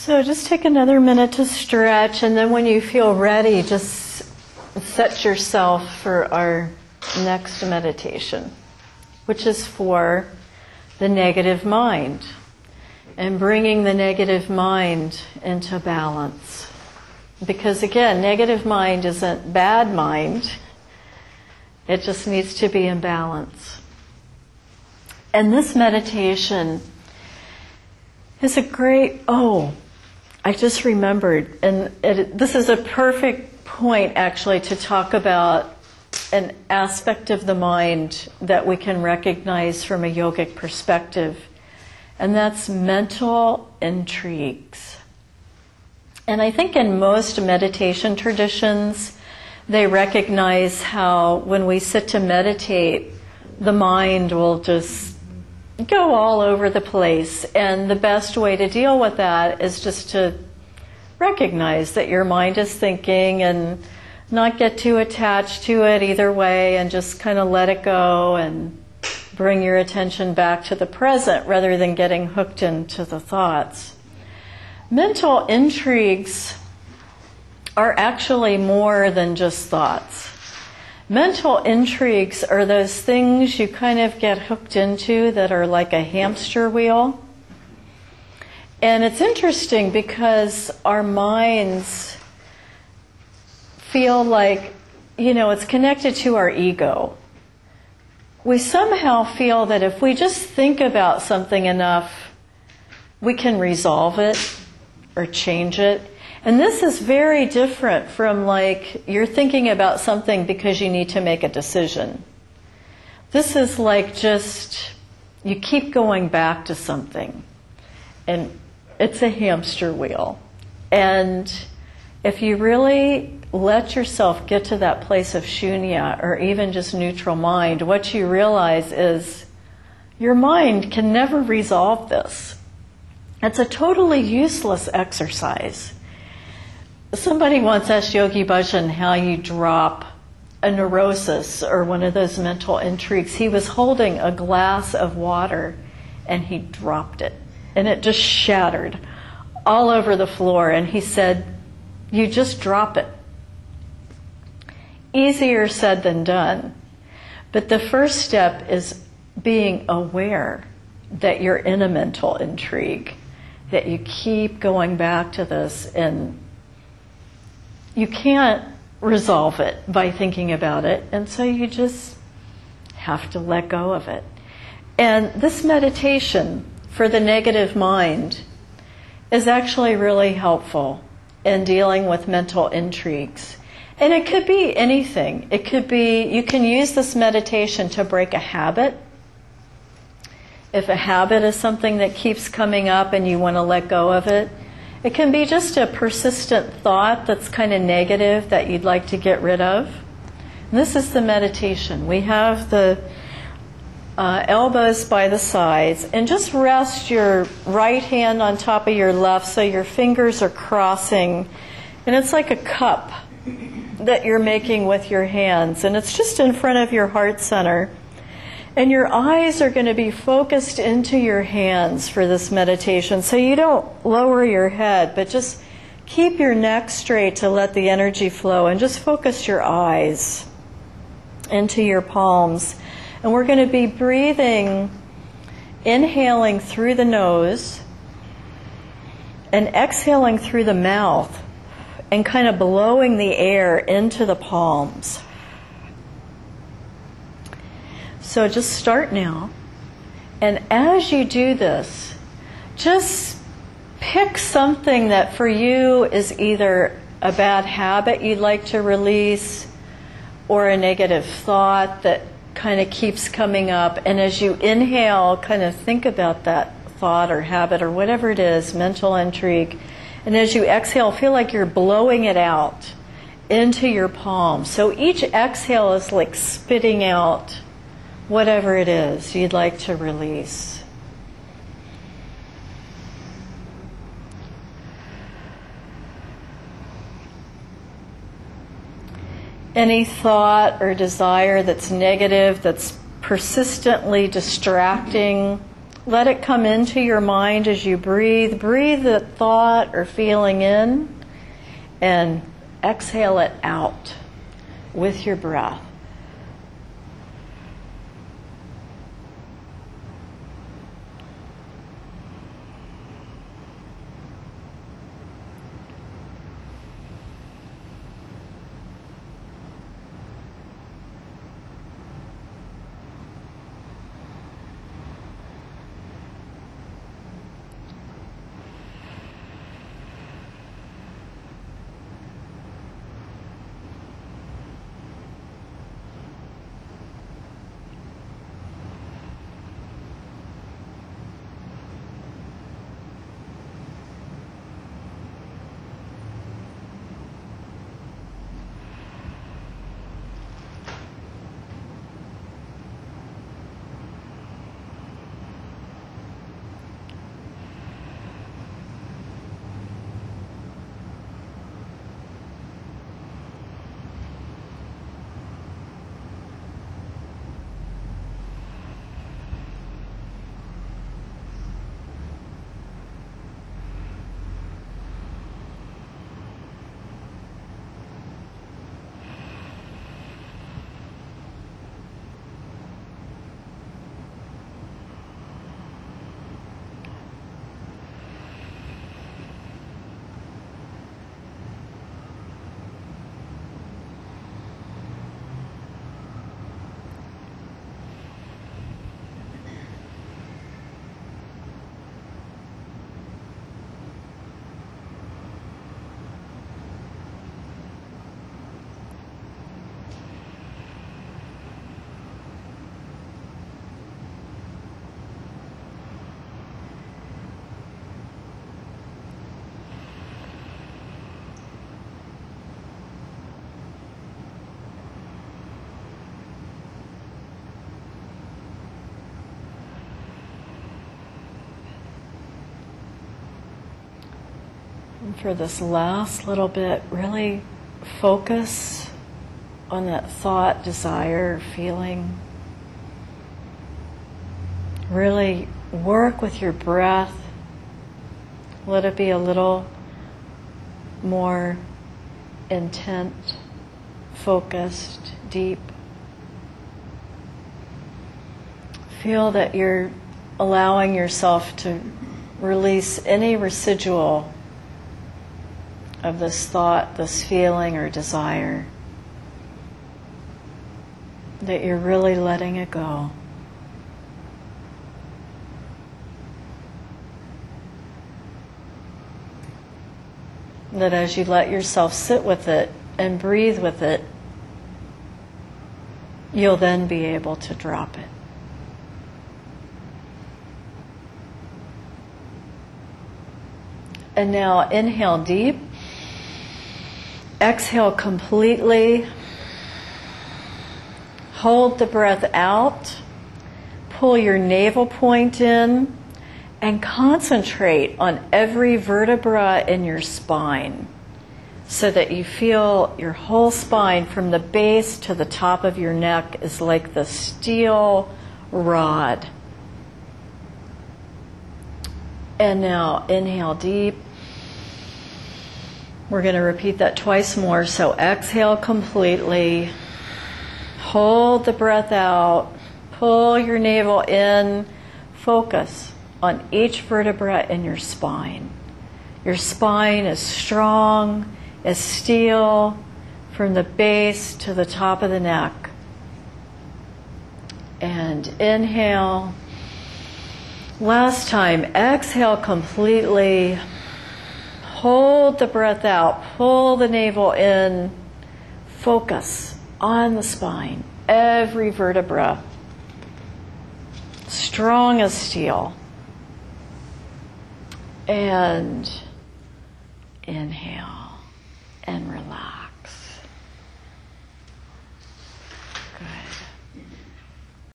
So just take another minute to stretch, and then when you feel ready, just set yourself for our next meditation, which is for the negative mind and bringing the negative mind into balance. Because again, negative mind isn't bad mind. It just needs to be in balance. And this meditation is a great, I just remembered, and this is a perfect point actually to talk about an aspect of the mind that we can recognize from a yogic perspective, and that's mental intrigues. And I think in most meditation traditions, they recognize how when we sit to meditate, the mind will just go all over the place. And the best way to deal with that is just to recognize that your mind is thinking and not get too attached to it either way, and just kind of let it go and bring your attention back to the present rather than getting hooked into the thoughts. Mental intrigues are actually more than just thoughts. Mental intrigues are those things you kind of get hooked into that are like a hamster wheel. And it's interesting because our minds feel like, it's connected to our ego. We somehow feel that if we just think about something enough, we can resolve it or change it. And this is very different from like you're thinking about something because you need to make a decision. This is like just you keep going back to something, and it's a hamster wheel. And if you really let yourself get to that place of shunya, or even just neutral mind, what you realize is your mind can never resolve this. It's a totally useless exercise. Somebody once asked Yogi Bhajan how you drop a neurosis or one of those mental intrigues. He was holding a glass of water and he dropped it, and it just shattered all over the floor. And he said, you just drop it. Easier said than done. But the first step is being aware that you're in a mental intrigue, that you keep going back to this, and you can't resolve it by thinking about it, and so you just have to let go of it. And this meditation for the negative mind is actually really helpful in dealing with mental intrigues. And it could be anything. It could be, you can use this meditation to break a habit. If a habit is something that keeps coming up and you want to let go of it, it can be just a persistent thought that's kind of negative that you'd like to get rid of. And this is the meditation. We have the elbows by the sides, and just rest your right hand on top of your left so your fingers are crossing. And it's like a cup that you're making with your hands, and it's just in front of your heart center. And your eyes are going to be focused into your hands for this meditation. So you don't lower your head, but just keep your neck straight to let the energy flow, and just focus your eyes into your palms. And we're going to be breathing, inhaling through the nose and exhaling through the mouth, and kind of blowing the air into the palms. So just start now, and as you do this, just pick something that for you is either a bad habit you'd like to release or a negative thought that kind of keeps coming up. And as you inhale, kind of think about that thought or habit or whatever it is, mental intrigue. And as you exhale, feel like you're blowing it out into your palms. So each exhale is like spitting out whatever it is you'd like to release. Any thought or desire that's negative, that's persistently distracting, let it come into your mind as you breathe. Breathe the thought or feeling in and exhale it out with your breath. And for this last little bit, really focus on that thought, desire, feeling. Really work with your breath. Let it be a little more intent, focused, deep. Feel that you're allowing yourself to release any residual of this thought, this feeling or desire. That you're really letting it go. That as you let yourself sit with it and breathe with it, you'll then be able to drop it. And now inhale deep. Exhale completely. Hold the breath out. Pull your navel point in and concentrate on every vertebra in your spine so that you feel your whole spine from the base to the top of your neck is like the steel rod. And now inhale deep. We're going to repeat that twice more. So exhale completely. Hold the breath out. Pull your navel in. Focus on each vertebra in your spine. Your spine is strong as steel from the base to the top of the neck. And inhale. Last time, exhale completely. Hold the breath out. Pull the navel in. Focus on the spine. Every vertebra. Strong as steel. And inhale and release.